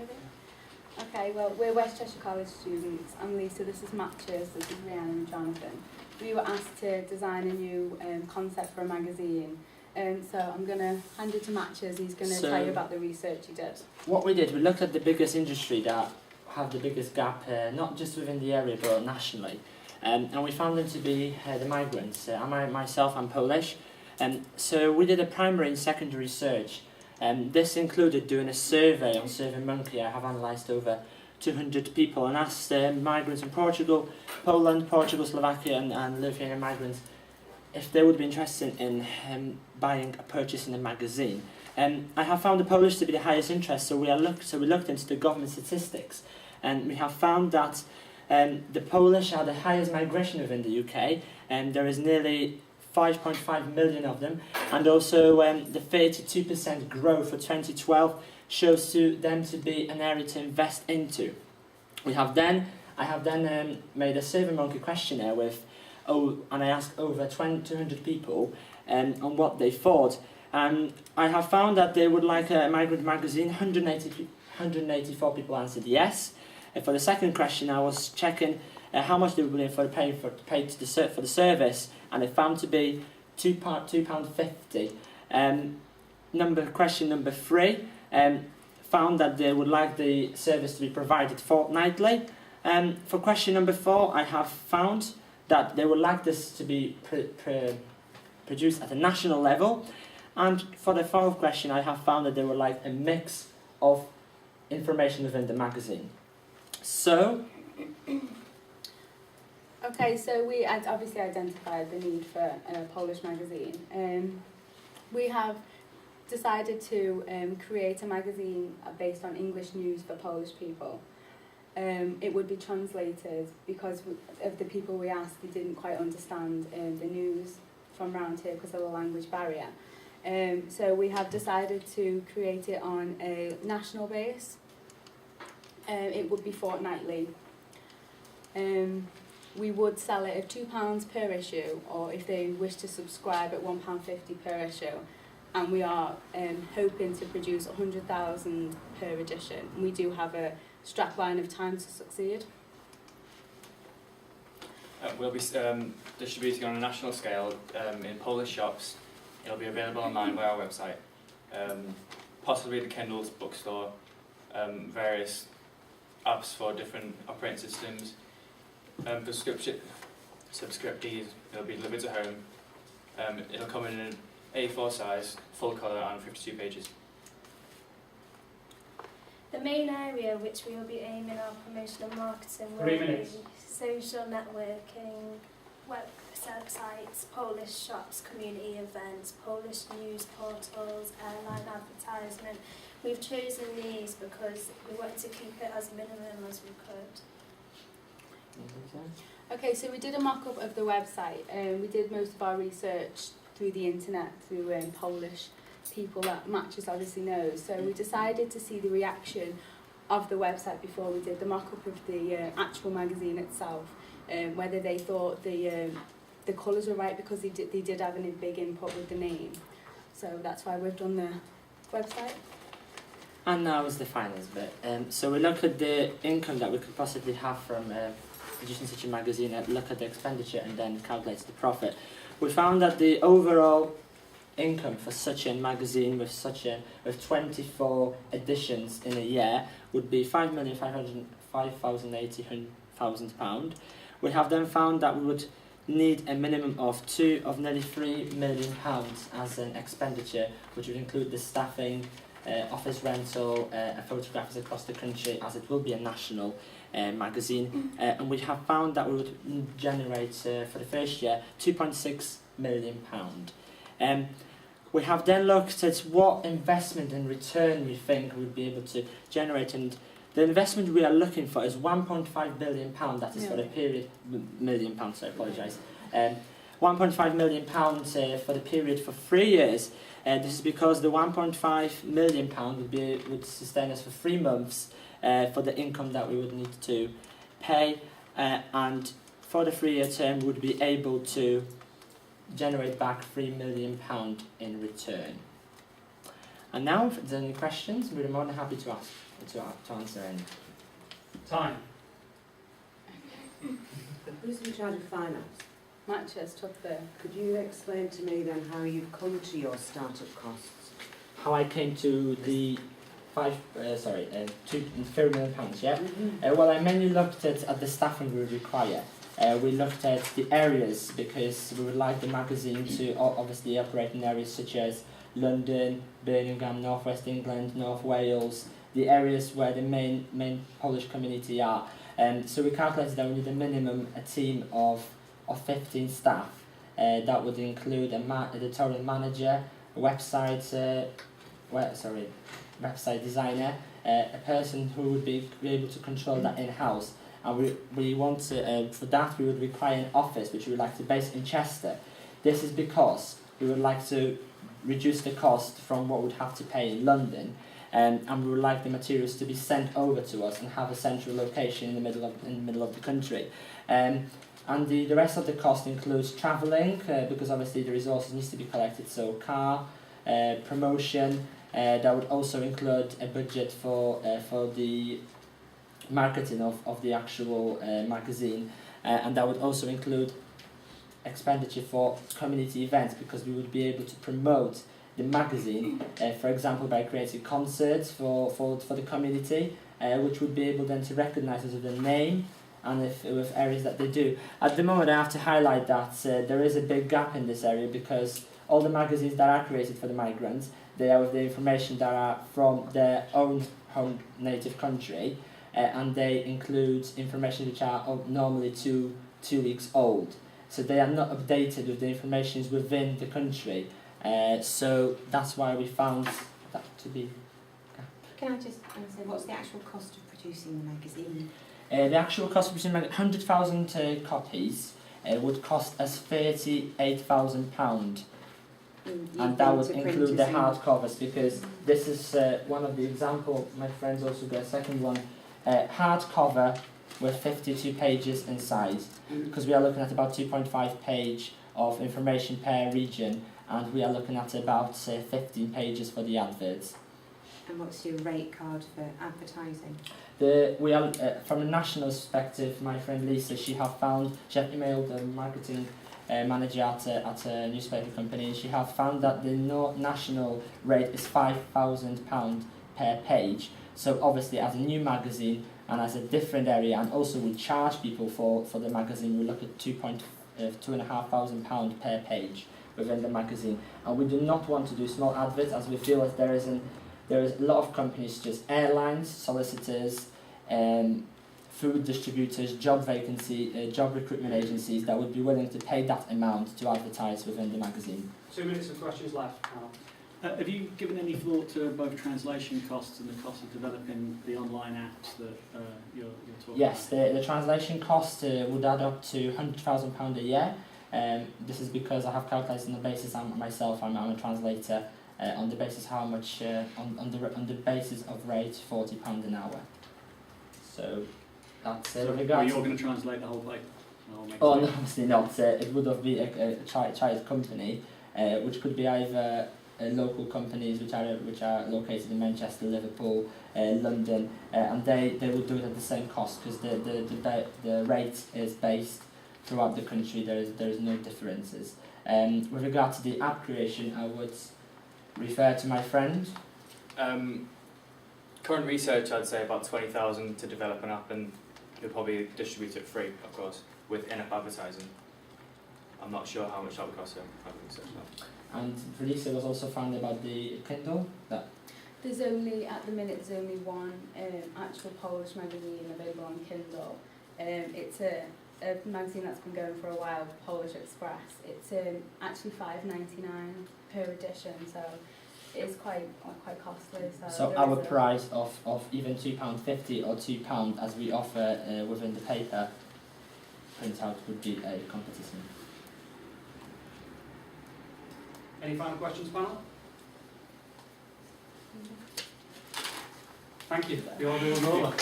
maybe? Okay, well, we're West Cheshire College students. I'm Lisa, this is Matches, this is Rhiannon and Jonathan. We were asked to design a new concept for a magazine. So I'm going to hand it to Matches, he's going to tell you about the research he did. What we did, we looked at the biggest industry that have the biggest gap, not just within the area but nationally. And we found them to be the migrants. Myself, I'm Polish. So we did a primary and secondary research. This included doing a survey on SurveyMonkey. I have analysed over 200 people and asked migrants in Portugal, Poland, Portugal, Slovakia and Lithuanian migrants if they would be interested in purchasing a magazine. I have found the Polish to be the highest interest, so we looked into the government statistics, and we have found that the Polish are the highest migration within the UK, and there is nearly 5.5 million of them, and also the 32% growth for 2012 shows them to be an area to invest into. I have then made a SurveyMonkey questionnaire and I asked over 200 people on what they thought. And I have found that they would like a migrant magazine. 184 people answered yes. And for the second question, I was checking how much they were willing to pay for the service, and it found to be £2.50. Question number 3 found that they would like the service to be provided fortnightly. For question number 4, I have found that they would like this to be produced at a national level. And for the 4th question, I have found that they would like a mix of information within the magazine. So, okay, so we had obviously identified the need for a Polish magazine. We have decided to create a magazine based on English news for Polish people. It would be translated because of the people we asked, they didn't quite understand the news from around here because of the language barrier. So we have decided to create it on a national base. It would be fortnightly. We would sell it at £2 per issue, or if they wish to subscribe at £1.50 per issue. And we are hoping to produce 100,000 per edition. We do have a strapline of time to succeed. We'll be distributing on a national scale in Polish shops. It'll be available online via our website, possibly the Kindle's bookstore, various apps for different operating systems. For subscriptees, it'll be delivered to home. It'll come in an A4 size, full colour and 52 pages. The main area which we will be aiming our promotional marketing will be social networking, websites, Polish shops, community events, Polish news portals, airline advertisement. We've chosen these because we wanted to keep it as minimum as we could. Okay, so we did a mock-up of the website. We did most of our research through the internet, through Polish people that Matches obviously knows. So we decided to see the reaction of the website before we did the mock-up of the actual magazine itself, whether they thought the colours were right, because they did have a big input with the name. So that's why we've done the website. And now is the finance bit. So we look at the income that we could possibly have from producing such a magazine, and look at the expenditure and then calculate the profit. We found that the overall income for such a magazine with 24 editions in a year would be £5,580,000. We have then found that we would need a minimum of nearly £3 million as an expenditure, which would include the staffing, office rental, photographers across the country, as it will be a national magazine. And we have found that we would generate for the first year £2.6 million. We have then looked at what investment and return we think we'd be able to generate, and the investment we are looking for is £1.5 billion. That is for the period, £1 million, I apologise. £1.5 million for the period for 3 years. This is because the £1.5 million would sustain us for 3 months for the income that we would need to pay, and for the 3-year term we would be able to generate back £3 million in return. And now, if there's any questions, we're more than happy to answer any. Time. Who's in charge of finance? Matt just took the... Could you explain to me then how you've come to your startup costs? How I came to the £2 million, yeah? Well, I mainly looked at the staffing we would require. We looked at the areas because we would like the magazine to obviously operate in areas such as London, Birmingham, North West England, North Wales, the areas where the main Polish community are. So we calculated that we need a minimum a team of 15 staff. That would include an editorial manager, a website designer, a person who would be able to control that in-house. And we want to, for that we would require an office which we would like to base in Chester. This is because we would like to reduce the cost from what we'd have to pay in London, and we would like the materials to be sent over to us and have a central location in the middle of the country. And the rest of the cost includes travelling, because obviously the resources needs to be collected, so car, promotion. That would also include a budget for the marketing of the actual magazine, and that would also include expenditure for community events, because we would be able to promote the magazine, for example, by creating concerts for the community, which would be able then to recognise us with a name and with areas that they do. At the moment I have to highlight that there is a big gap in this area, because all the magazines that are created for the migrants, they are with the information that are from their own home native country, and they include information which are normally two weeks old. So they are not updated with the information within the country. So that's why we found that to be... Can I just say, what's the actual cost of producing the magazine? The actual cost of producing 100,000 copies would cost us £38,000. And that would include the hardcovers, because this is one of the example. My friends also got a second one. Hardcover with 52 pages inside, because we are looking at about 2.5 page of information per region, and we are looking at about 15 pages for the adverts. And what's your rate card for advertising? We are from a national perspective. My friend Lisa, she have emailed the marketing manager at a newspaper company, and she have found that the national rate is £5,000 per page. So obviously, as a new magazine and as a different area, and also we charge people for the magazine, we look at £2,500 per page within the magazine. And we do not want to do small adverts, as we feel that there is a lot of companies, just airlines, solicitors, food distributors, job recruitment agencies that would be willing to pay that amount to advertise within the magazine. 2 minutes of questions left. Have you given any thought to both translation costs and the cost of developing the online apps that you're talking Yes, about? the translation cost would add up to £100,000 a year. This is because I have calculated on the basis I'm a translator, on the basis how much on the basis of rate £40 an hour. So that's So you're going to translate the whole thing? Oh no, obviously not. It would have been a child company, which could be either local companies which are located in Manchester, Liverpool, London, and they would do it at the same cost, because the rate is based throughout the country. There is no differences. With regard to the app creation, I would refer to my friend. Current research, I'd say about 20,000 to develop an app, and you'll probably distribute it free, of course, with in-app advertising. I'm not sure how much that would cost you. I haven't researched that. And Felicia was also found about the Kindle. At the minute, there's only one actual Polish magazine available on Kindle. It's a magazine that's been going for a while, Polish Express. It's actually $5.99 per edition, so it is quite costly. So our price of even £2.50 or £2, as we offer within the paper printout, would be a competition. Any final questions, panel? Thank you. The order was over.